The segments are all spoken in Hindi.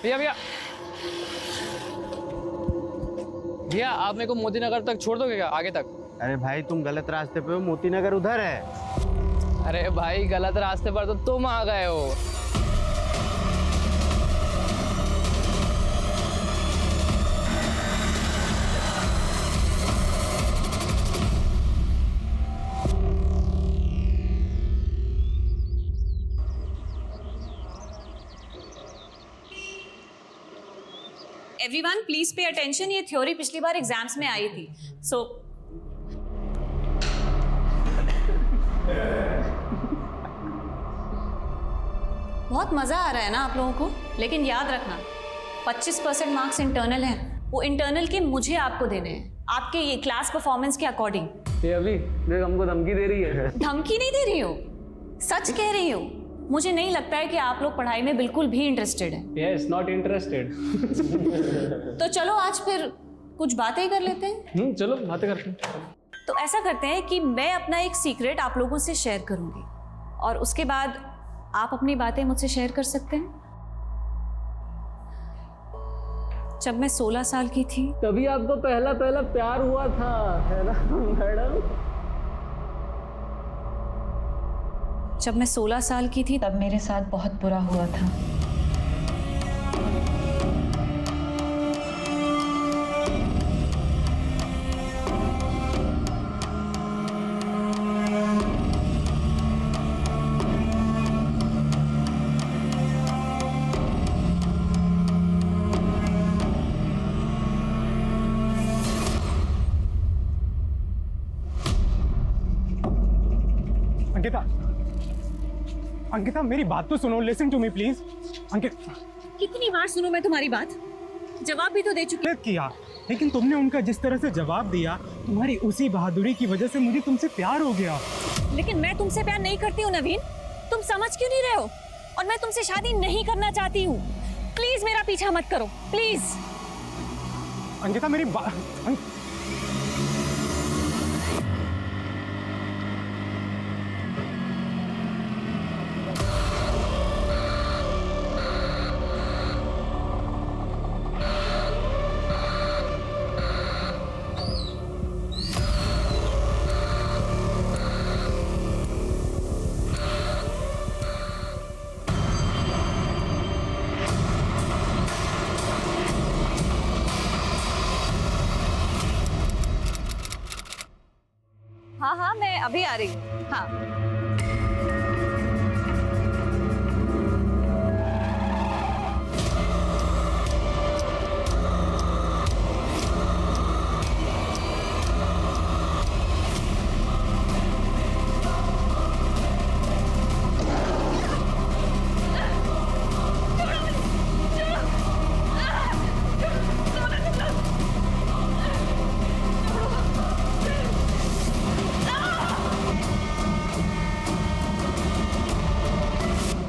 भैया भैया भैया, आप मेरे को मोती नगर तक छोड़ दोगे क्या, आगे तक? अरे भाई तुम गलत रास्ते पे हो, मोती नगर उधर है। अरे भाई, गलत रास्ते पर तो तुम आ गए हो। एवरीवन प्लीज पे अटेंशन, ये थ्योरी पिछली बार एग्जाम्स में आई थी। सो बहुत मजा आ रहा है ना आप लोगों को, लेकिन याद रखना 25% मार्क्स इंटरनल हैं, वो इंटरनल के मुझे आपको देने हैं, आपके ये क्लास परफॉर्मेंस के अकॉर्डिंग। ये अभी देख हमको धमकी दे रही है। धमकी नहीं दे रही हो, सच कह रही हो। मुझे नहीं लगता है कि आप लोग पढ़ाई में बिल्कुल भी इंटरेस्टेड हैं। Yes, not interested. तो चलो आज फिर कुछ बातें कर लेते हैं। चलो बातें करते हैं। तो ऐसा करते हैं कि मैं अपना एक सीक्रेट आप लोगों से शेयर करूंगी और उसके बाद आप अपनी बातें मुझसे शेयर कर सकते हैं। जब मैं 16 साल की थी तभी आपको पहला प्यार हुआ था, है ना मैडम? जब मैं 16 साल की थी तब मेरे साथ बहुत बुरा हुआ था। अंकिता, अंकिता मेरी बात तो सुनो, listen to me please. Ankita, कितनी बार सुनूं मैं तुम्हारी बात? जवाब भी तो दे चुकी। किया, लेकिन तुमने उनका जिस तरह से जवाब दिया, तुम्हारी उसी बहादुरी की वजह से मुझे तुमसे प्यार हो गया। लेकिन मैं तुमसे प्यार नहीं करती हूँ नवीन, तुम समझ क्यों नहीं रहे हो? और मैं तुमसे शादी नहीं करना चाहती हूँ। प्लीज मेरा पीछा मत करो, प्लीज। अंकिता मेरी बात, हाँ हाँ, मैं अभी आ रही हूँ। हाँ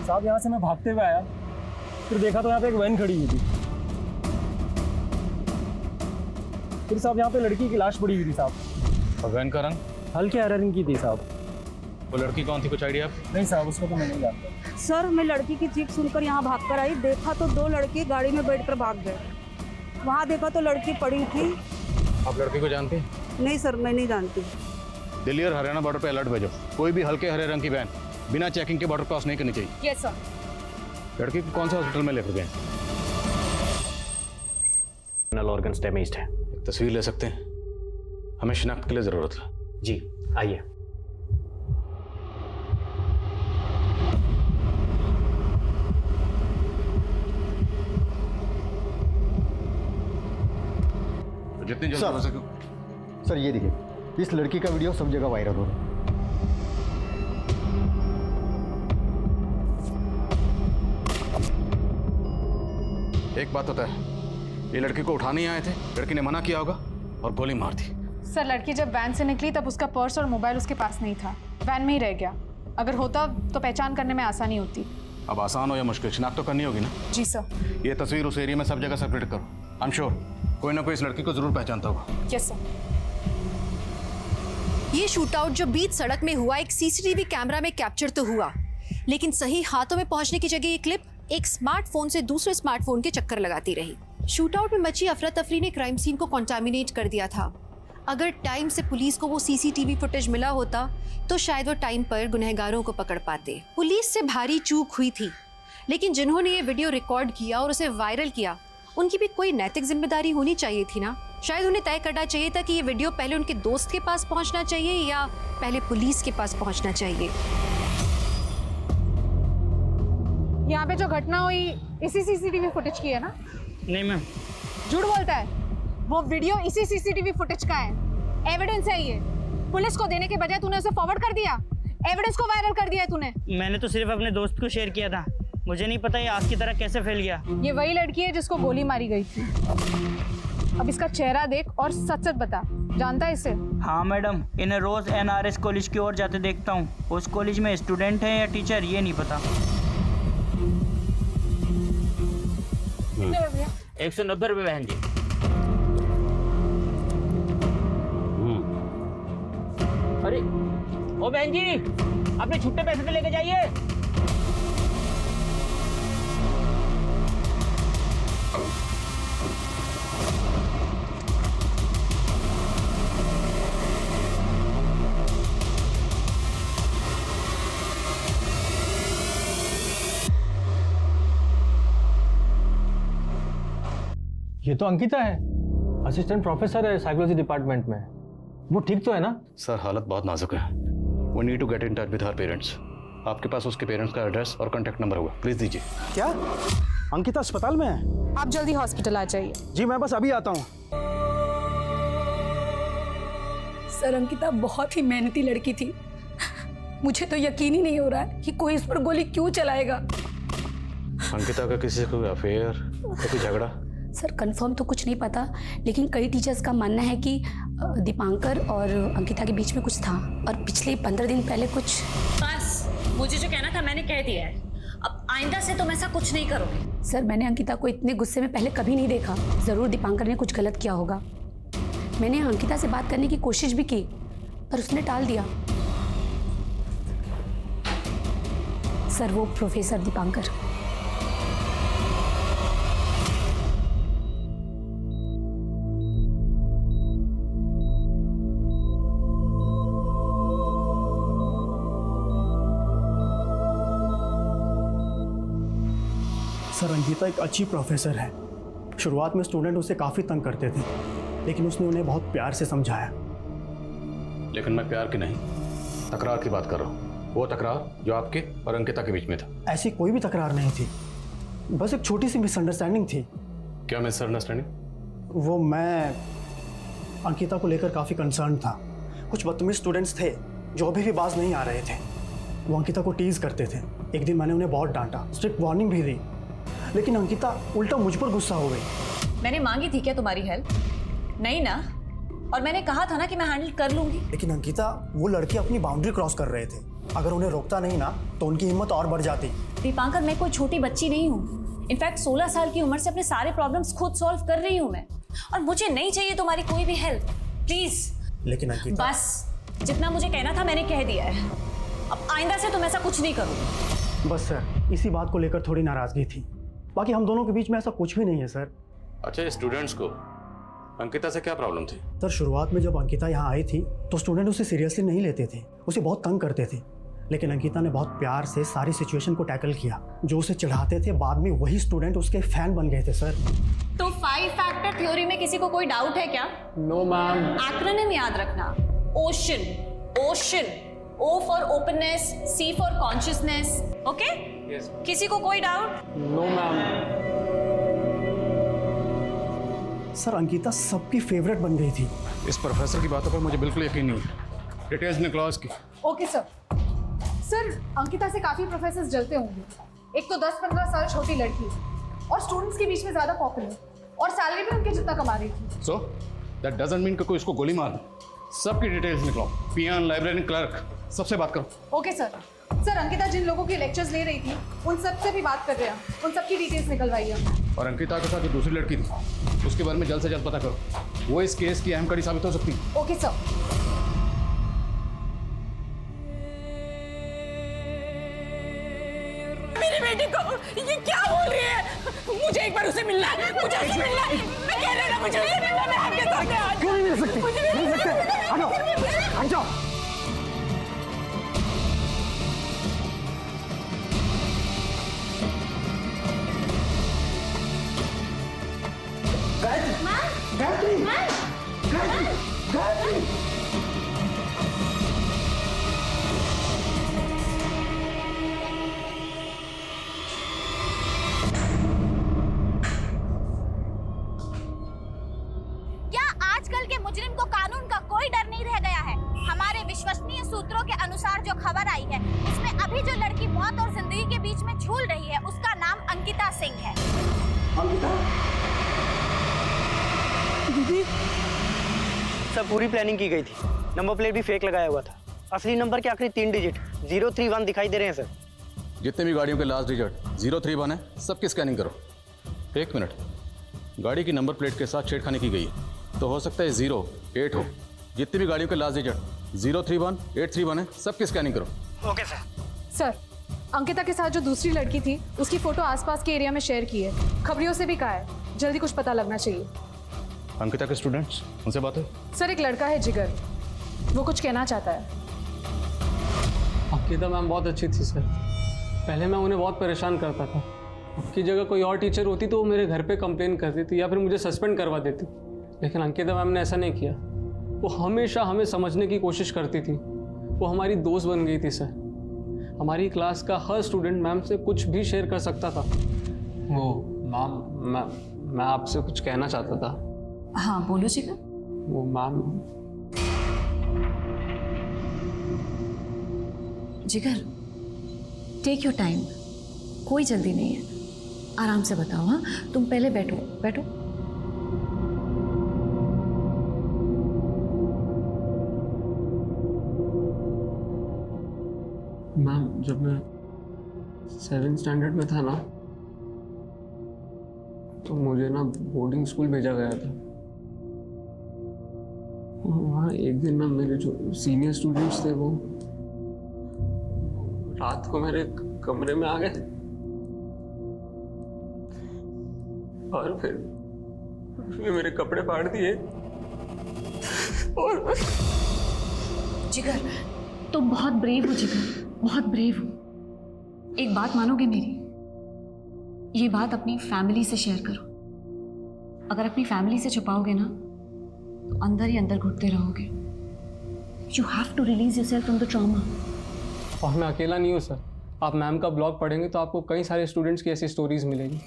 साहब यहाँ से मैं भागते हुए आया, फिर देखा तो यहाँ पे एक वैन खड़ी हुई थी। फिर साहब यहाँ पे लड़की की लाश पड़ी हुई थी साहब। और वैन का रंग? हल्के हरे रंग की थी साहब। वो लड़की कौन थी, कुछ आइडिया? नहीं साहब, उसको तो मैं नहीं जानता। सर मैं लड़की की चीख सुनकर यहाँ भागकर आई, देखा तो 2 लड़के गाड़ी में बैठकर भाग गए। वहाँ देखा तो लड़की पड़ी थी। आप लड़की को जानते हैं? नहीं सर, मैं नहीं जानती। दिल्ली और हरियाणा बॉर्डर पे अलर्ट भेजो, कोई भी हल्के हरे रंग की वैन बिना चेकिंग के बॉर्डर क्रॉस नहीं करनी चाहिए। Yes sir. लड़की को कौन से हॉस्पिटल में लेकर गए? ऑर्गन्स डैमेज्ड है। एक तस्वीर ले सकते हैं? हमें शिनाख्त के लिए जरूरत है। जी आइए। तो जितनी जल्दी हो सके। सर ये देखिए, इस लड़की का वीडियो सब जगह वायरल हो रहा है। एक बात होता है, ये लड़की को उठाने आए थे, लड़की ने मना किया होगा और गोली मार दी। सर लड़की जब वैन से निकली तब उसका पर्स और मोबाइल उसके पास नहीं था, वैन में ही रह गया। अगर होता तो पहचान करने में आसानी होती। अब आसान हो या मुश्किल, शिनाख्त तो करनी होगी ना। जी सर। ये तस्वीर उस एरिया में सब जगह सर्कुलेट करो। आई एम श्योर कोई ना कोई इस लड़की को जरूर पहचानता होगा। Yes sir. ये शूटआउट जो बीच सड़क में हुआ एक सीसीटीवी कैमरा में कैप्चर तो हुआ, लेकिन सही हाथों में पहुंचने की जगह ये क्लिप एक स्मार्टफोन से दूसरे स्मार्टफोन के चक्कर लगाती रही। शूटआउट में मची अफरा तफरी ने क्राइम सीन को कॉन्टामिनेट कर दिया था। अगर टाइम से पुलिस को वो सीसीटीवी फुटेज मिला होता तो शायद वो टाइम पर गुनहगारों को पकड़ पाते। पुलिस से भारी चूक हुई थी, लेकिन जिन्होंने ये वीडियो रिकॉर्ड किया और उसे वायरल किया उनकी भी कोई नैतिक जिम्मेदारी होनी चाहिए थी ना। शायद उन्हें तय करना चाहिए था कि ये वीडियो पहले उनके दोस्त के पास पहुंचना चाहिए या पहले पुलिस के पास पहुंचना चाहिए। यहाँ पे जो घटना हुई इसी सीसीटीवी फुटेज की है ना? नहीं मैम। झूठ बोलता है, वो वीडियो इसी सीसीटीवी फुटेज का है। एविडेंस है ये। पुलिस को देने के बजाय तूने उसे फॉरवर्ड कर दिया, एविडेंस को वायरल कर दिया है तूने। मैंने तो सिर्फ अपने दोस्त को शेयर किया था, मुझे नहीं पता ये आग की तरह कैसे फैल गया। ये वही लड़की है जिसको गोली मारी गई थी। अब इसका चेहरा देख और सच सच बता, जानता है इसे? हाँ मैडम, इन्हें रोज NRS कॉलेज की ओर जाते देखता हूँ। उस कॉलेज में स्टूडेंट है या टीचर ये नहीं पता। 190 रुपये बहन जी। अरे ओ बहन जी, अपने छुट्टे पैसे तो लेके जाइए। ये तो अंकिता है, असिस्टेंट प्रोफेसर है साइकोलॉजी डिपार्टमेंट में। वो ठीक तो है ना? सर हालत बहुत नाजुक है। We need to get in touch with her parents. आपके पास उसके पेरेंट्स का एड्रेस और कॉन्टैक्ट नंबर होगा, प्लीज दीजिए। क्या अंकिता अस्पताल में है? आप जल्दी हॉस्पिटल आ जाइए। जी मैं बस अभी आता हूँ। सर अंकिता बहुत ही मेहनती लड़की थी। मुझे तो यकीन ही नहीं हो रहा है कि कोई इस पर गोली क्यों चलाएगा। अंकिता का किसी से कोई अफेयर या कोई झगड़ा? सर कंफर्म तो कुछ नहीं पता, लेकिन कई टीचर्स का मानना है कि दीपांकर और अंकिता के बीच में कुछ था और पिछले 15 दिन पहले कुछ। बस मुझे जो कहना था मैंने कह दिया है। अब आइंदा से तुम ऐसा कुछ नहीं करोगे। सर मैंने अंकिता को इतने गुस्से में पहले कभी नहीं देखा। ज़रूर दीपांकर ने कुछ गलत किया होगा। मैंने अंकिता से बात करने की कोशिश भी की पर उसने टाल दिया। सर वो प्रोफेसर दीपांकर। सर अंकिता एक अच्छी प्रोफेसर है। शुरुआत में स्टूडेंट उसे काफ़ी तंग करते थे, लेकिन उसने उन्हें बहुत प्यार से समझाया। लेकिन मैं प्यार की नहीं, तकरार की बात कर रहा हूँ। वो तकरार जो आपके और अंकिता के बीच में था। ऐसी कोई भी तकरार नहीं थी, बस एक छोटी सी मिसअंडरस्टैंडिंग थी। क्या मिसअंडरस्टैंडिंग? वो मैं अंकिता को लेकर काफ़ी कंसर्न था। कुछ बदतमीज स्टूडेंट्स थे जो अभी भी बाज नहीं आ रहे थे। वो अंकिता को टीज करते थे। एक दिन मैंने उन्हें बहुत डांटा, स्ट्रिक्ट वार्निंग भी दी, लेकिन अंकिता उल्टा मुझ पर गुस्सा हो गई। मैंने मांगी थी क्या तुम्हारी हेल्प? नहीं ना। और मैंने कहा था ना कि मैं हैंडल कर लूंगी। लेकिन अंकिता वो लड़के अपनी बाउंड्री क्रॉस कर रहे थे। अगर उन्हें रोकता नहीं ना तो उनकी हिम्मत और बढ़ जाती। दीपांकर मैं कोई छोटी बच्ची नहीं हूँ। इनफैक्ट 16 साल की उम्र से अपने सारे प्रॉब्लम्स खुद सॉल्व कर रही हूँ मैं, और मुझे नहीं चाहिए तुम्हारी कोई भी हेल्प, प्लीज। लेकिन अंकिता बस जितना मुझे कहना था मैंने कह दिया है। अब आइंदा से तुम ऐसा कुछ नहीं करोगे। बस सर इसी बात को लेकर थोड़ी नाराजगी थी, बाकी हम दोनों के बीच में ऐसा कुछ भी नहीं है सर। अच्छा, स्टूडेंट्स को अंकिता से क्या प्रॉब्लम थी? सर शुरुआत में जब अंकिता यहाँ आई थी तो स्टूडेंट उसे सीरियसली नहीं लेते थे, उसे बहुत तंग करते थे। लेकिन अंकिता ने बहुत प्यार से सारी सिचुएशन को टैकल किया। जो उसे चिढ़ाते थे बाद में वही स्टूडेंट उसके फैन बन गए थे सर। तो 5 फैक्टर थ्योरी में किसी को कोई डाउट है क्या? No ma'am. एक्रोनिम याद रखना। Ocean, ocean, O for openness, C for consciousness. Okay? किसी को कोई doubt? No ma'am. Sir Ankita सबकी फेवरेट बन गई थी। इस प्रोफेसर की बातों पर मुझे बिल्कुल यकीन नहीं है। डिटेल्स निकलो इसकी। Okay sir. सर अंकिता से काफ़ी प्रोफेसर्स जलते होंगे। एक तो 10-15 साल छोटी लड़की और स्टूडेंट्स के बीच में ज़्यादा पॉपुलर, और सैलरी भी उनके जितना कमा रही थी। सो दैट डजंट मीन कि कोई इसको गोली मार दे। सबकी डिटेल्स निकलो। पियान, लाइब्रेरियन, क्लर्क, सबसे बात करो। Okay sir. सर अंकिता जिन लोगों की लेक्चर्स ले रही थी उन सब से भी बात कर रहे हैं, उन सबकी डिटेल्स निकलवाइए। और अंकिता के साथ जो दूसरी लड़की थी उसके बारे में जल्द से जल्द पता करो, वो इस केस की अहम कड़ी साबित हो सकती है। Okay sir. ये क्या बोल रही है? मुझे एक बार उसे मिलना है, मुझे उसे मिलना है। मैं कह रही हूँ मुझे उसे मिलना है, मैं आपके सामने आ क्यों नहीं मिल सकते? मिल सकते, आ जाओ, आ जाओ। गायत्री, गायत्री, गायत्री। क्या आजकल के मुजरिम को कानून का कोई डर नहीं रह गया है? हमारे विश्वसनीय सूत्रों के अनुसार जो खबर आई है उसमें अभी जो लड़की मौत और जिंदगी के बीच में झूल रही है उसका नाम अंकिता सिंह है। अंकिता? दीदी, सब पूरी प्लानिंग की गई थी। नंबर प्लेट भी फेक लगाया हुआ था। असली नंबर के आखिरी 3 डिजिट 031 दिखाई दे रहे हैं सर। जितने भी गाड़ियों के लास्ट डिजिट 031 है, सबकी स्कैनिंग करो। एक मिनट, गाड़ी की नंबर प्लेट के साथ छेड़खानी की गई है, तो हो सकता है 08 हो। जितनी भी गाड़ियों के लास्ट डिजिट 031, 831 है, सबकी स्कैनिंग करो। Okay sir. सर, अंकिता के साथ जो दूसरी लड़की थी उसकी फोटो आसपास के एरिया में शेयर की है। खबरियों से भी कहा है जल्दी कुछ पता लगना चाहिए। अंकिता के स्टूडेंट्स, उनसे बात है? सर, एक लड़का है जिगर, वो कुछ कहना चाहता है। अंकिता मैम बहुत अच्छी थी सर। पहले मैं उन्हें बहुत परेशान करता था। उनकी जगह कोई और टीचर होती तो वो मेरे घर पे कंप्लेन करती थी या फिर मुझे सस्पेंड करवा देती, लेकिन अंकिता मैम ने ऐसा नहीं किया। वो हमेशा हमें समझने की कोशिश करती थी। वो हमारी दोस्त बन गई थी सर। हमारी क्लास का हर स्टूडेंट मैम से कुछ भी शेयर कर सकता था। वो मैम, मैं आपसे कुछ कहना चाहता था। हाँ बोलो जिगर। वो मैम, जिगर टेक योर टाइम, कोई जल्दी नहीं है, आराम से बताओ। हाँ तुम पहले बैठो बैठो। मैम, जब मैं 7th स्टैंडर्ड में था ना, तो मुझे ना बोर्डिंग स्कूल भेजा गया था। वहाँ एक दिन ना मेरे जो सीनियर स्टूडेंट्स थे वो रात को मेरे कमरे में आ गए और फिर मेरे कपड़े फाड़ दिए। और जिगर तुम बहुत ब्रेव हो जिगर, बहुत ब्रेव हो। एक बात मानोगे मेरी? ये बात अपनी फैमिली से शेयर करो। अगर अपनी फैमिली से छुपाओगे ना तो अंदर ही अंदर घुटते रहोगे। You have to release yourself from the trauma. और मैं अकेला नहीं हूँ सर। आप मैम का ब्लॉग पढ़ेंगे तो आपको कई सारे स्टूडेंट्स की ऐसी स्टोरीज मिलेगी।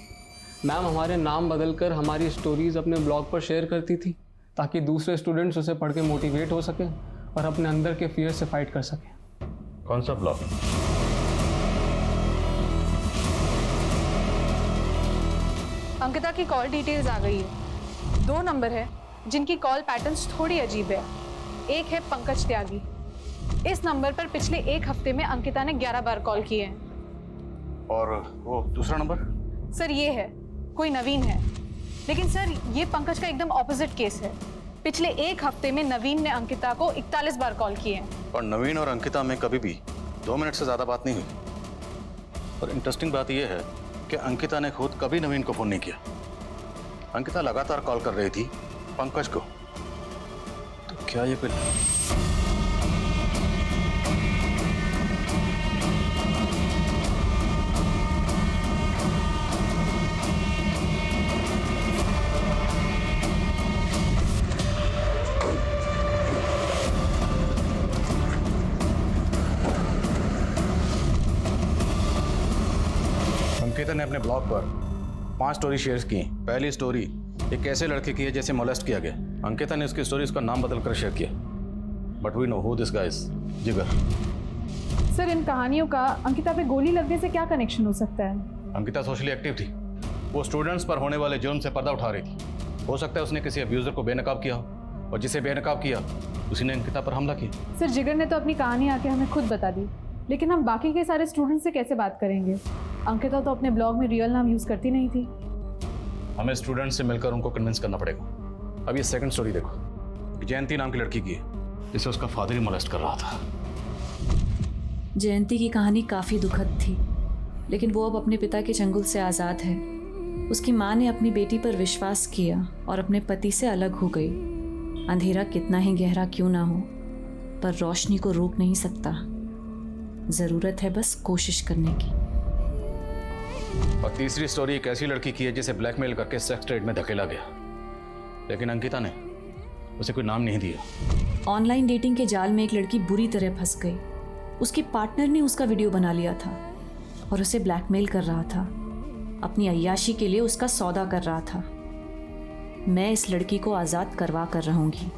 मैम हमारे नाम बदलकर हमारी स्टोरीज अपने ब्लॉग पर शेयर करती थी ताकि दूसरे स्टूडेंट्स उसे पढ़ के मोटिवेट हो सकें और अपने अंदर के फियर से फाइट कर सकें। कौन सा ब्लॉग? अंकिता की कॉल डिटेल्स आ गई है। 2 नंबर है जिनकी कॉल पैटर्न्स थोड़ी अजीब है। एक है पंकज त्यागी। इस नंबर पर पिछले 1 हफ्ते में अंकिता ने 11 बार कॉल किए हैं। और वो दूसरा नंबर? सर ये है, कोई नवीन है। लेकिन सर ये पंकज का एकदम ऑपोजिट केस है। पिछले 1 हफ्ते में नवीन ने अंकिता को 41 बार कॉल किए हैं। और नवीन और अंकिता में कभी भी 2 मिनट से ज़्यादा बात नहीं हुई। और इंटरेस्टिंग बात यह है कि अंकिता ने खुद कभी नवीन को फ़ोन नहीं किया। अंकिता लगातार कॉल कर रही थी पंकज को। तो क्या ये कोई... अंकिता ने अपने ब्लॉग पर 5 स्टोरी शेयर की। पहली स्टोरी एक ऐसे लड़के की है जैसे मोलेस्ट किया गया। अंकिता ने उसकी स्टोरी उसका नाम बदलकर शेयर किया। But we know who this guys, Jigar. Sir इन कहानियों का अंकिता पे गोली लगने से क्या कनेक्शन हो सकता है? अंकिता सोशली एक्टिव थी। वो स्टूडेंट्स पर होने वाले जुर्म से पर्दा उठा रही थी। हो सकता है उसने किसी अब्यूजर को बेनकाब किया हो और जिसे बेनकाब किया उसी ने अंकिता पर हमला किया। सर जिगर ने तो अपनी कहानी आके हमें खुद बता दी, लेकिन हम बाकी के सारे स्टूडेंट्स से कैसे बात करेंगे? अंकिता तो अपने ब्लॉग में रियल नाम यूज करती नहीं थी। हमें स्टूडेंट्स से मिलकर उनको कन्विंस करना पड़ेगा। अब ये सेकंड स्टोरी देखो। जयंती नाम की लड़की की है जिसे उसका फादर ही मोलेस्ट कर रहा था। जयंती की कहानी काफी दुखद थी। लेकिन वो अब अपने पिता के चंगुल से आज़ाद है। उसकी माँ ने अपनी बेटी पर विश्वास किया और अपने पति से अलग हो गई। अंधेरा कितना ही गहरा क्यों ना हो, पर रोशनी को रोक नहीं सकता। ज़रूरत है बस कोशिश करने की। और तीसरी स्टोरी एक ऐसी लड़की की है जिसे ब्लैकमेल करके सेक्स ट्रेड में धकेला गया, लेकिन अंकिता ने उसे कोई नाम नहीं दिया। ऑनलाइन डेटिंग के जाल में एक लड़की बुरी तरह फंस गई। उसकी पार्टनर ने उसका वीडियो बना लिया था और उसे ब्लैकमेल कर रहा था। अपनी अय्याशी के लिए उसका सौदा कर रहा था। मैं इस लड़की को आज़ाद करवा कर रहूंगी।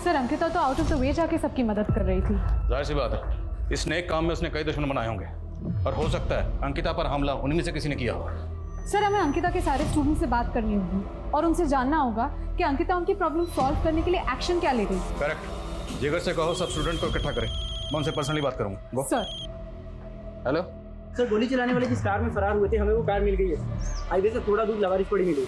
सर अंकिता तो आउट ऑफ द वे जाके सबकी मदद कर रही थी। जाहिर सी बात है, इस नेक काम में उसने कई दुश्मन बनाए होंगे और हो सकता है अंकिता पर हमला उन्हीं में से किसी ने किया हो। सर हमें अंकिता के सारे स्टूडेंट से बात करनी होगी और उनसे जानना होगा कि अंकिता उनकी प्रॉब्लम सॉल्व करने के लिए एक्शन क्या ले रही है। करेक्ट। जिगर से कहो सब स्टूडेंट को इकट्ठा करें, मैं उनसे पर्सनली बात करूंगा। गो। सर। हेलो सर, गोली चलाने वाले जिस कार में फरार हुए थे, हमें वो कार मिल गई है। हाईवे से थोड़ा दूर लवारिसपड़ी मिली।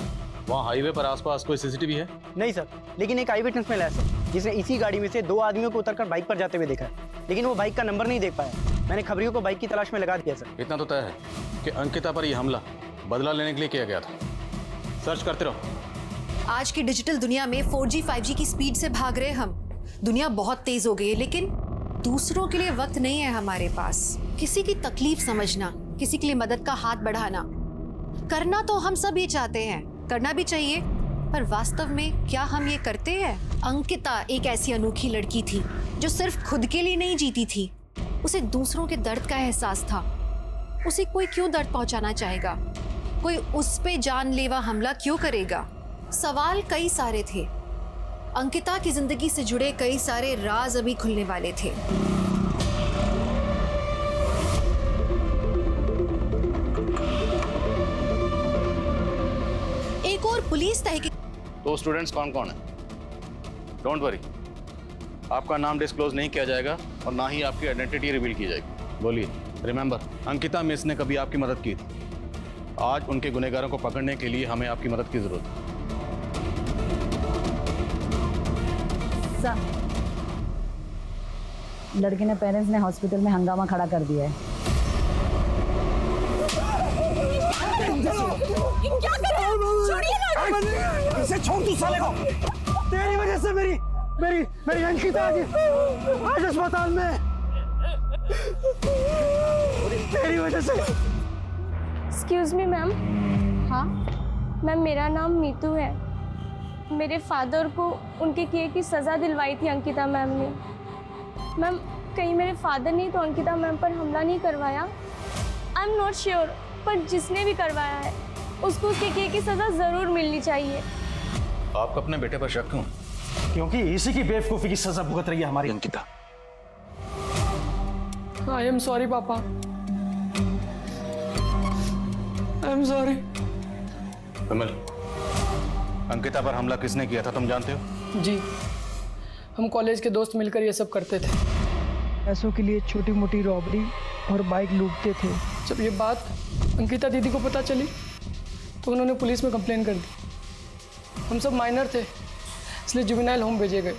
वहाँ हाईवे पर आसपास कोई सीसीटीवी है? नहीं सर, लेकिन एक आई विटनेस मिला है सर, जिसने इसी गाड़ी में से 2 आदमियों को उतरकर बाइक पर जाते हुए देखा है, लेकिन वो बाइक का नंबर नहीं देख पाया। मैंने खबरियों को बाइक की तलाश में लगा दिया सर। इतना तो तय है कि अंकिता पर यह हमला बदला लेने के लिए किया गया था। सर्च करते रहो। आज की डिजिटल दुनिया में 4G 5G की स्पीड से भाग रहे हम। दुनिया बहुत तेज हो गई है, लेकिन दूसरों के लिए वक्त नहीं है हमारे पास। किसी की तकलीफ समझना, किसी के लिए मदद का हाथ बढ़ाना, करना तो हम सब ही चाहते हैं, करना भी चाहिए, पर वास्तव में क्या हम ये करते हैं? अंकिता एक ऐसी अनोखी लड़की थी जो सिर्फ खुद के लिए नहीं जीती थी। उसे दूसरों के दर्द का एहसास था। उसे कोई क्यों दर्द पहुंचाना चाहेगा? कोई उस पे जानलेवा हमला क्यों करेगा? सवाल कई सारे थे। अंकिता की जिंदगी से जुड़े कई सारे राज अभी खुलने वाले थे। एक और पुलिस तहकीक। तो स्टूडेंट्स कौन कौन है? डोंट वरी, आपका नाम डिस्क्लोज नहीं किया जाएगा और ना ही आपकी आइडेंटिटी रिवील की जाएगी। बोलिए। रिमेंबर, अंकिता मिस ने कभी आपकी मदद की थी। आज उनके गुनहगारों को पकड़ने के लिए हमें आपकी मदद की जरूरत है। लड़की ने पेरेंट्स ने हॉस्पिटल में हंगामा खड़ा कर दिया है। क्या कर रहे हो? छोड़िए ना। इसे छोड़ तू साले को। तेरी वजह से मेरी अंकिता आज अस्पताल में। तेरी वजह से। Excuse me ma'am. हाँ मैम, मेरा नाम मीतू है। मेरे फादर को उनके किए की सज़ा दिलवाई थी अंकिता मैम ने। मैम, कहीं मेरे फादर ने तो अंकिता मैम पर हमला नहीं करवाया? आई एम नॉट श्योर, पर जिसने भी करवाया है उसको उसके किए की सज़ा ज़रूर मिलनी चाहिए। आपको अपने बेटे पर शक क्यों? क्योंकि इसी की बेवकूफ़ी की सजा भुगत रही है हमारी अंकिता। आई एम सॉरी पापा, आई एम सॉरी। विमल, अंकिता पर हमला किसने किया था तुम जानते हो? जी, हम कॉलेज के दोस्त मिलकर ये सब करते थे। पैसों के लिए छोटी मोटी रॉबरी और बाइक लूटते थे। जब ये बात अंकिता दीदी को पता चली तो उन्होंने पुलिस में कंप्लेन कर दी। हम सब माइनर थे, इसलिए जुवेनाइल होम भेजे गए।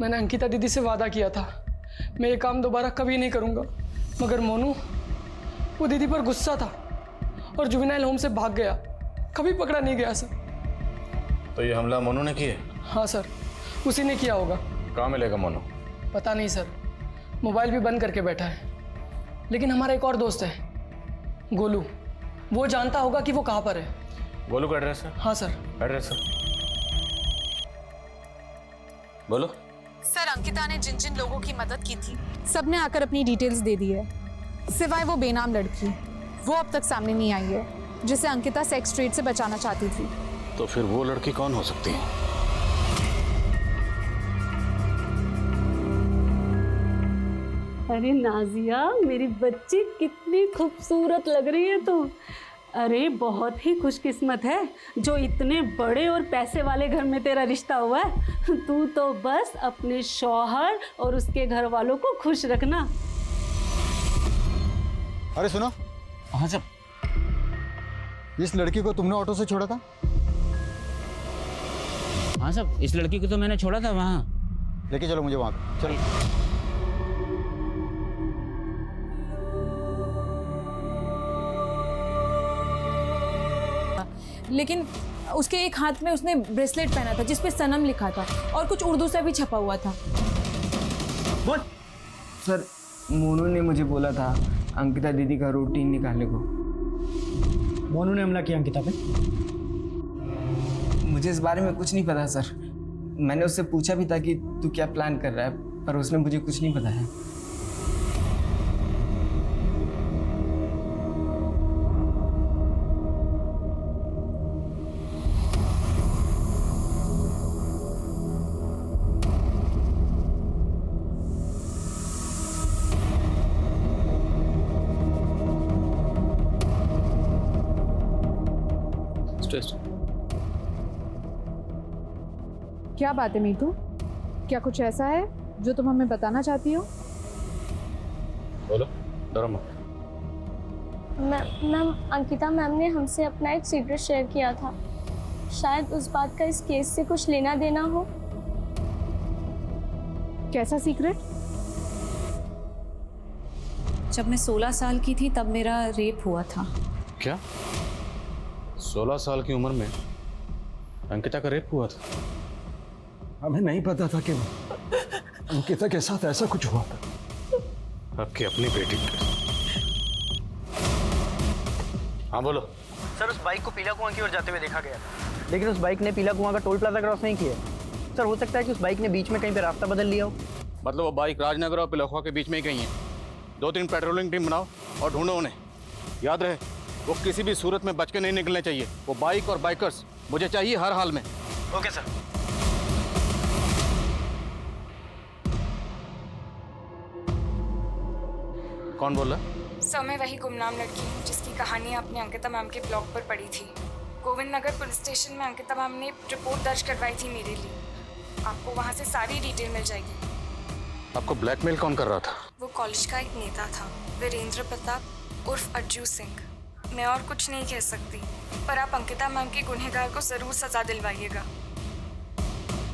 मैंने अंकिता दीदी से वादा किया था मैं ये काम दोबारा कभी नहीं करूँगा, मगर मोनू वो दीदी पर गुस्सा था और जुवेनाइल होम से भाग गया। कभी पकड़ा नहीं गया सर। तो ये हमला मोनू ने किया? हाँ सर, उसी ने किया होगा। कहाँ मिलेगा मोनू? पता नहीं सर, मोबाइल भी बंद करके बैठा है। लेकिन हमारा एक और दोस्त है गोलू, वो जानता होगा कि वो कहाँ पर है। गोलू का एड्रेस है? हाँ सर। एड्रेस है? बोलो। सर, अंकिता ने जिन जिन लोगों की मदद की थी सबने आकर अपनी डिटेल्स दे दी है, सिवाय वो बेनाम लड़की। वो अब तक सामने नहीं आई है जिसे अंकिता सेक्स ट्रेड से बचाना चाहती थी। तो फिर वो लड़की कौन हो सकती है? अरे नाजिया, मेरी बच्ची कितनी खूबसूरत लग रही है तू। अरे बहुत ही खुशकिस्मत है जो इतने बड़े और पैसे वाले घर में तेरा रिश्ता हुआ है। तू तो बस अपने शौहर और उसके घर वालों को खुश रखना। अरे सुनो। हाँ सब, इस लड़की को तुमने ऑटो से छोड़ा था? हाँ सब, इस लड़की को तो मैंने छोड़ा था वहाँ। लेके चलो मुझे, वहाँ चलो। लेकिन उसके एक हाथ में उसने ब्रेसलेट पहना था जिस पे सनम लिखा था और कुछ उर्दू से भी छपा हुआ था। बोल। सर मोनू ने मुझे बोला था अंकिता दीदी का रूटीन निकालने को। मोनू ने हमला किया अंकिता पे? मुझे इस बारे में कुछ नहीं पता सर। मैंने उससे पूछा भी था कि तू क्या प्लान कर रहा है, पर उसने मुझे कुछ नहीं बताया। क्या बात है मीतू? क्या कुछ ऐसा है जो तुम हमें बताना चाहती हो? बोलो, डरो मत। मैम अंकिता मैम ने हमसे अपना एक सीक्रेट शेयर किया था। शायद उस बात का इस केस से कुछ लेना देना हो। कैसा सीक्रेट? जब मैं 16 साल की थी तब मेरा रेप हुआ था। क्या? 16 साल की उम्र में अंकिता का रेप हुआ था? हमें नहीं पता था कि अंकिता के साथ ऐसा कुछ हुआ था। आपकी अपनी बेटी। हाँ बोलो। सर उस बाइक को पीला कुआं की ओर जाते हुए देखा गया था, लेकिन उस बाइक ने पीला कुआं का टोल प्लाजा क्रॉस नहीं किया। सर हो सकता है कि उस बाइक ने बीच में कहीं पे रास्ता बदल लिया हो। मतलब वो बाइक राजनगर और पिलखुआ के बीच में ही कहीं है। 2-3 पेट्रोलिंग टीम बनाओ और ढूंढो उन्हें। याद रहे वो किसी भी सूरत में बच के नहीं निकलने चाहिए। वो बाइक और बाइकर्स मुझे चाहिए हर हाल में। Okay sir. कौन बोल रहा है? सर मैं वही गुमनाम लड़की हूँ जिसकी कहानी आपने अंकिता मैम के ब्लॉग पर पढ़ी थी। गोविंद नगर पुलिस स्टेशन में अंकिता मैम ने रिपोर्ट दर्ज करवाई थी मेरे लिए। आपको वहाँ से सारी डिटेल मिल जाएगी। आपको ब्लैकमेल कौन कर रहा था? वो कॉलेज का एक नेता था, वीरेंद्र प्रताप उर्फ अज्जू सिंह। मैं और कुछ नहीं कह सकती, पर आप अंकिता मैम के गुनहगार को जरूर सजा दिलवाइएगा।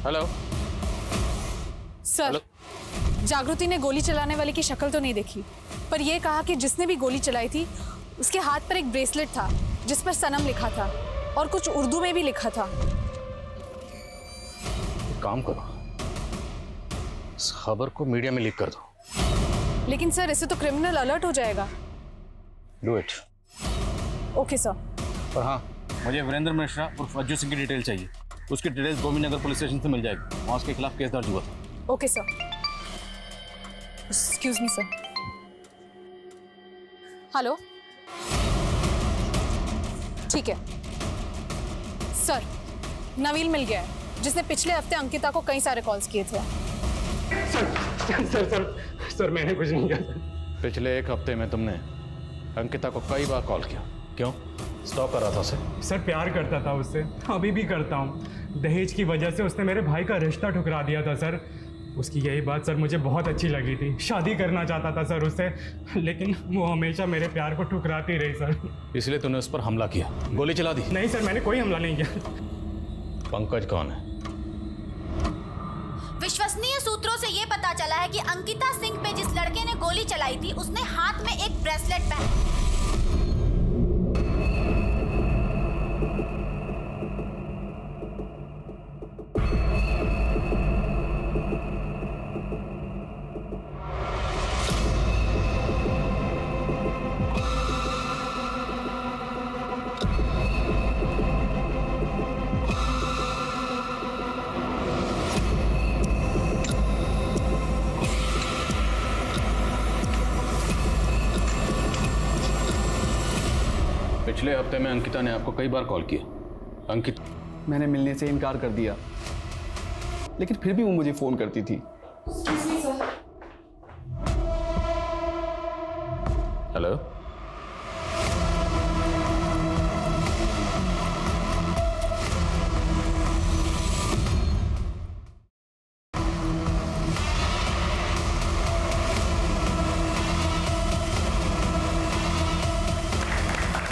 हेलो सर, जागृति ने गोली चलाने वाले की शक्ल तो नहीं देखी, पर यह कहा कि जिसने भी गोली चलाई थी उसके हाथ पर एक ब्रेसलेट था जिस पर सनम लिखा था और कुछ उर्दू में भी लिखा था। काम करो, इस खबर को मीडिया में लीक कर दो। लेकिन सर इससे तो क्रिमिनल अलर्ट हो जाएगा। Do it. Okay sir. और हाँ, मुझे वीरेंद्र मिश्रा उर्फ अज्जू सिंह की डिटेल चाहिए। उसकी details Govind Nagar police station से मिल जाएगी। वहाँ उसके खिलाफ केस दर्ज हुआ था। Okay sir. Excuse me sir. Hello, ठीक है सर। नवील मिल गया है जिसने पिछले हफ्ते अंकिता को कई सारे कॉल्स किए थे। सर मैंने कुछ नहीं किया। पिछले एक हफ्ते में तुमने अंकिता को कई बार कॉल किया, क्यों? स्टॉक कर रहा था उसे? सर प्यार करता था उससे, अभी भी करता हूँ। दहेज की वजह से उसने मेरे भाई का रिश्ता ठुकरा दिया था सर। उसकी यही बात सर मुझे बहुत अच्छी लगी थी। शादी करना चाहता था सर उससे, लेकिन वो हमेशा मेरे प्यार को ठुकराती रही सर। इसलिए तूने उस पर हमला किया, गोली चला दी? नहीं सर, मैंने कोई हमला नहीं किया। पंकज कौन है? विश्वसनीय सूत्रों से ये पता चला है कि अंकिता सिंह पे जिस लड़के ने गोली चलाई थी उसने हाथ में एक ब्रेसलेट पहना। पिछले हफ्ते में अंकिता ने आपको कई बार कॉल किया। अंकित, मैंने मिलने से इनकार कर दिया, लेकिन फिर भी वो मुझे फोन करती थी। हेलो,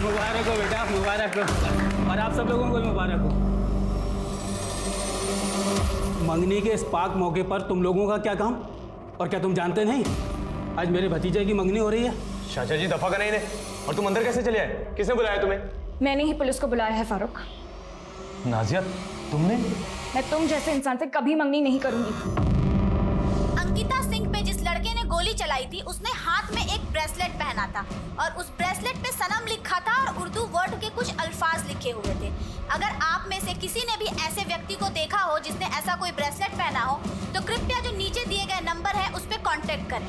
मुबारक हो बेटा, मुबारक हो। और आप सब लोगों को भी मुबारक हो। मंगनी के इस पाक मौके पर तुम लोगों का क्या काम? और क्या तुम जानते नहीं आज मेरे भतीजे की मंगनी हो रही है? चाचा जी दफा करें इन्हें। और तुम अंदर कैसे चले आए? किसने बुलाया तुम्हें? मैंने ही पुलिस को बुलाया है फारूक। नाजिया, तुमने? मैं तुम जैसे इंसान से कभी मंगनी नहीं करूंगी। अंकिता सिंह पे जिस लड़के ने गोली चलाई थी उसने हाथ में एक ब्रेसलेट पहना था और उस ब्रेसलेट पे सनम लिखा था और उर्दू वर्ड के कुछ अल्फाज लिखे हुए थे। अगर आप में से किसी ने भी ऐसे व्यक्ति को देखा हो जिसने ऐसा कोई ब्रेसलेट पहना हो तो कृपया जो नीचे दिए गए नंबर है उस पर कांटेक्ट करें।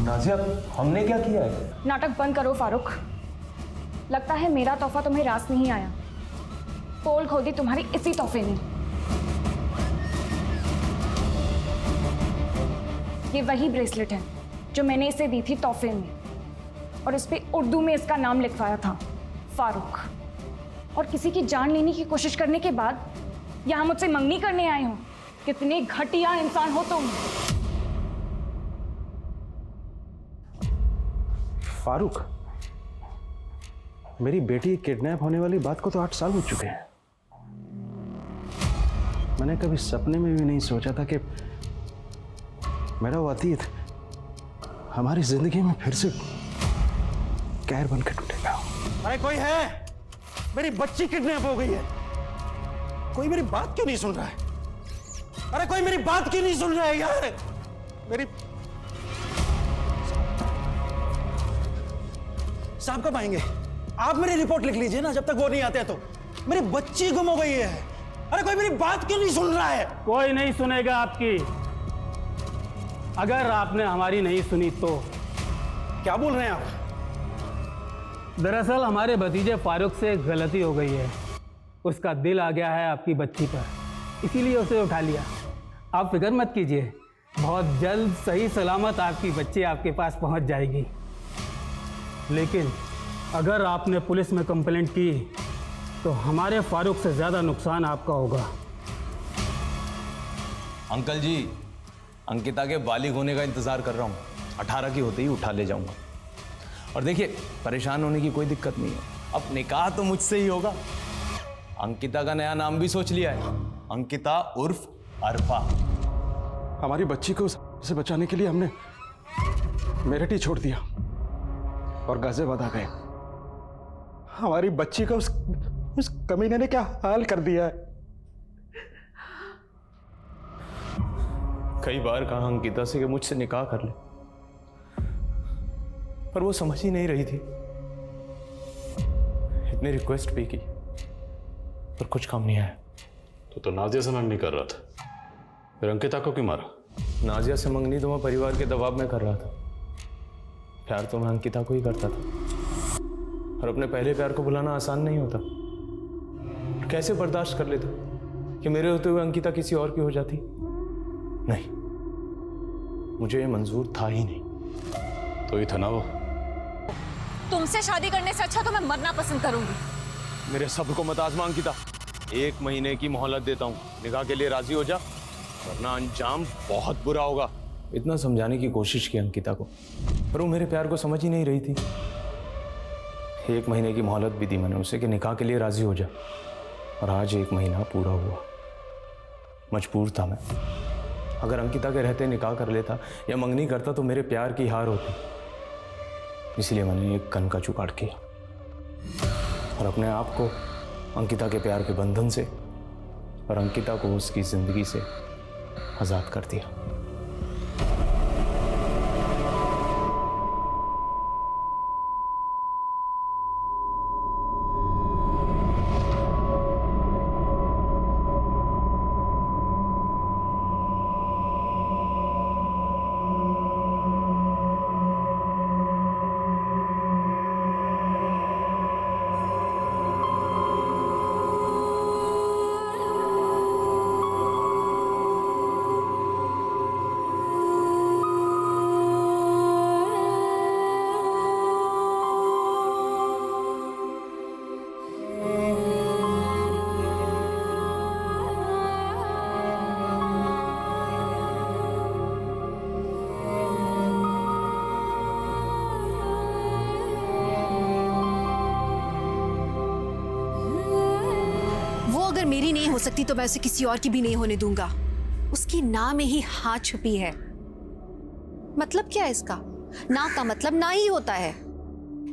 नाजिया, हमने क्या किया है? नाटक बंद करो फारूक। लगता है मेरा तोहफा तुम्हें रास नहीं आया। पोल खोदी तुम्हारी इसी तोहफे ने। ये वही ब्रेसलेट है जो मैंने इसे दी थी तोहफे में और इस पे उर्दू में इसका नाम लिखवाया था, फारूक। और किसी की जान लेने की कोशिश करने के बाद यहाँ मुझसे मंगनी करने आए हो। कितने घटिया इंसान हो तुम। फारूक, मेरी बेटी किडनैप होने वाली बात को तो 8 साल हो चुके हैं। मैंने कभी सपने में भी नहीं सोचा था कि मेरा वो अतीत हमारी जिंदगी में फिर से कहर बनकर टूटेगा। अरे कोई है? मेरी बच्ची किडनैप हो गई है। कोई मेरी बात क्यों नहीं सुन रहा है? अरे कोई मेरी बात क्यों नहीं सुन रहा है यार? मेरी साहब कब आएंगे? आप मेरी रिपोर्ट लिख लीजिए ना, जब तक वो नहीं आते तो। मेरी बच्ची गुम हो गई है। अरे कोई मेरी बात क्यों नहीं सुन रहा है? कोई नहीं सुनेगा आपकी। अगर आपने हमारी नहीं सुनी तो। क्या बोल रहे हैं आप? दरअसल हमारे भतीजे फारूक से एक गलती हो गई है। उसका दिल आ गया है आपकी बच्ची पर, इसीलिए उसे उठा लिया। आप फिक्र मत कीजिए, बहुत जल्द सही सलामत आपकी बच्ची आपके पास पहुंच जाएगी। लेकिन अगर आपने पुलिस में कंप्लेंट की तो हमारे फारूक से ज़्यादा नुकसान आपका होगा। अंकल जी, अंकिता के बालिग होने का इंतज़ार कर रहा हूँ। 18 की होते ही उठा ले जाऊँगा। और देखिए, परेशान होने की कोई दिक्कत नहीं है। अब निकाह तो मुझसे ही होगा। अंकिता का नया नाम भी सोच लिया है, अंकिता उर्फ अरफा। हमारी बच्ची को उसे बचाने के लिए हमने मेरठ ही छोड़ दिया और गाजियाबाद आ गए। हमारी बच्ची का उस कमीने ने क्या हाल कर दिया है। कई बार कहा अंकिता से कि मुझसे निकाह कर ले, पर वो समझ ही नहीं रही थी। इतनी रिक्वेस्ट भी की पर कुछ काम नहीं आया। तो नाजिया से मंगनी कर रहा था, फिर अंकिता को क्यों मारा? नाजिया से मंगनी तो मैं परिवार के दबाव में कर रहा था। प्यार तो मैं अंकिता को ही करता था और अपने पहले प्यार को भुलाना आसान नहीं होता। कैसे बर्दाश्त कर लेता कि मेरे होते हुए अंकिता किसी और की हो जाती? नहीं, मुझे ये मंजूर था ही नहीं। तो ये था ना वो। तुमसे शादी करने से अच्छा तो मैं मरना पसंद करूंगी। मेरे सब्र को मत आजमा अंकिता। 1 महीने की मोहलत देता हूँ, निकाह के लिए राजी हो जा, वरना अंजाम बहुत बुरा होगा। इतना समझाने की कोशिश की अंकिता को, पर वो मेरे प्यार को समझ ही नहीं रही थी। 1 महीने की मोहलत भी दी मैंने उसे कि निकाह के लिए राजी हो जा, और आज 1 महीना पूरा हुआ। मजबूर था मैं। अगर अंकिता के रहते निकाह कर लेता या मंगनी करता तो मेरे प्यार की हार होती। इसलिए मैंने एक कन का जुगाड़ किया और अपने आप को अंकिता के प्यार के बंधन से और अंकिता को उसकी जिंदगी से आजाद कर दिया। अगर मेरी नहीं हो सकती तो मैं उसे किसी और की भी नहीं होने दूंगा। उसकी नाम में ही हाँ छुपी है। मतलब क्या है इसका? ना का मतलब ना ही होता है।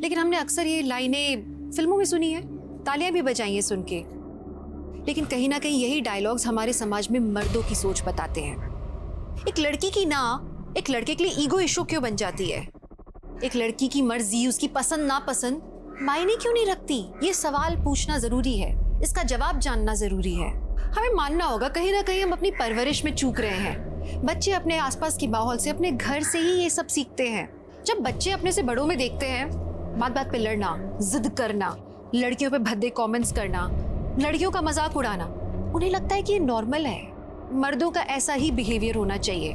लेकिन हमने अक्सर ये लाइनें फिल्मों में सुनी है, तालियां भी बजाई हैं सुन के। लेकिन कहीं ना कहीं यही डायलॉग्स हमारे समाज में मर्दों की सोच बताते हैं। एक लड़की की ना एक लड़के के लिए ईगो इशू क्यों बन जाती है? एक लड़की की मर्जी, उसकी पसंद नापसंद मायने क्यों नहीं रखती? ये सवाल पूछना जरूरी है, इसका जवाब जानना जरूरी है। हमें मानना होगा कहीं ना कहीं हम अपनी परवरिश में चूक रहे हैं। बच्चे अपने आसपास के माहौल से, अपने घर से ही ये सब सीखते हैं। जब बच्चे अपने से बड़ों में देखते हैं बात बात पे लड़ना, जिद करना, लड़कियों पे भद्दे कमेंट्स करना, लड़कियों का मजाक उड़ाना, उन्हें लगता है कि ये नॉर्मल है, मर्दों का ऐसा ही बिहेवियर होना चाहिए।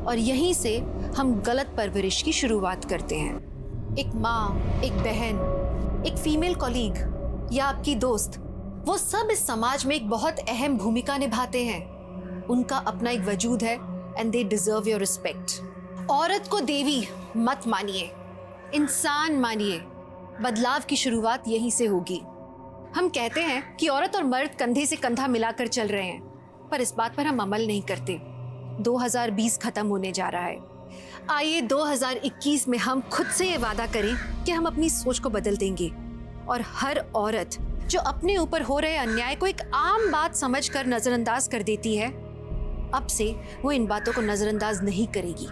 और यहीं से हम गलत परवरिश की शुरुआत करते हैं। एक माँ, एक बहन, एक फीमेल कॉलीग या आपकी दोस्त, वो सब इस समाज में एक बहुत अहम भूमिका निभाते हैं। उनका अपना एक वजूद है and they deserve your respect. औरत को देवी मत मानिए, इंसान मानिए। बदलाव की शुरुआत यहीं से होगी। हम कहते हैं कि औरत और मर्द कंधे से कंधा मिलाकर चल रहे हैं, पर इस बात पर हम अमल नहीं करते। 2020 खत्म होने जा रहा है। आइए 2021 में हम खुद से ये वादा करें कि हम अपनी सोच को बदल देंगे और हर औरत जो अपने ऊपर हो रहे अन्याय को एक आम बात समझकर नजरअंदाज कर देती है, अब से वो इन बातों को नजरअंदाज नहीं करेगी।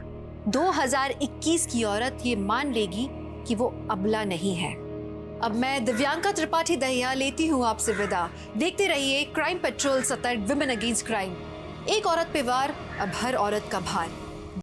2021 की औरत ये मान लेगी कि वो अबला नहीं है। अब मैं दिव्यांका त्रिपाठी दहिया लेती हूँ आपसे विदा। देखते रहिए क्राइम पेट्रोल सतर्क, विमेन अगेंस्ट क्राइम। एक औरत पे वार, अब हर औरत का भार।